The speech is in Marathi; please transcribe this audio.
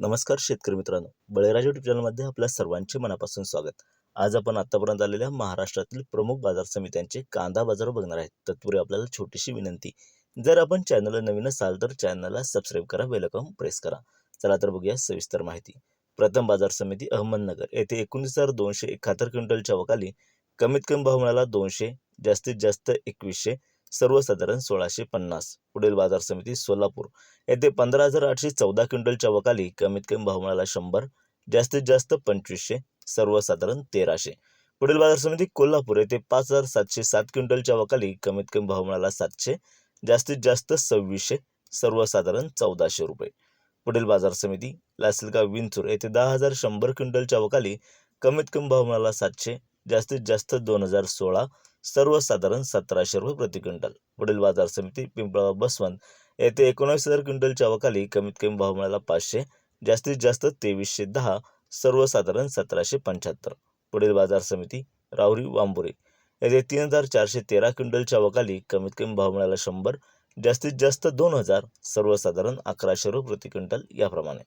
नमस्कार शेतकरी मित्रांनो, बळीराजा यूट्यूब चॅनलमध्ये आपल्या सर्वांचे मनापासून स्वागत. आज आपण आतापर्यंत आलेल्या महाराष्ट्रातील प्रमुख बाजार समित्यांचे कांदा बाजार बघणार आहेत. तत्पूर्वी आपल्याला छोटीशी विनंती, जर आपण चॅनलला नवीन असाल तर चॅनलला सबस्क्राईब करा, बेल आयकॉन प्रेस करा. चला तर बघूया सविस्तर माहिती. प्रथम बाजार समिती अहमदनगर येथे 19,271 क्विंटलच्या वकाली कमीत कमी भाव मिळाला 200, जास्तीत जास्त 2100, सर्वसाधारण 1650. पुढील बाजार समिती सोलापूर येथे 15,814 क्विंटलच्या वकाली कमीत कमी भाव मिळाला 100, जास्तीत जास्त 2500, सर्वसाधारण 1300. पुढील बाजार समिती कोल्हापूर येथे 5,707 क्विंटलच्या वकाली कमीत कमी भाव मिळाला 700, जास्तीत जास्त 2600, सर्वसाधारण 1400 रुपये. पुढील बाजार समिती लासलगाव विंचूर येथे 10,100 क्विंटलच्या वकाली कमीत कमी भाव मिळाला 700, जास्तीत जास्त 2,016, सर्वसाधारण 1700 रुपये प्रति क्विंटल. पुढील बाजार समिती पिंपळगाव बसवंत येथे 19,000 क्विंटलच्या वकाली कमीत कमी भाव मिळाला 500, जास्तीत जास्त 2310, सर्वसाधारण 1775. पुढील बाजार समिती राहुरी वांबुरे येथे 3,413 क्विंटलच्या वकाली कमीत कमी भाव मिळाला 100, जास्तीत जास्त 2,000, सर्वसाधारण 1100 रुपये प्रति क्विंटल याप्रमाणे.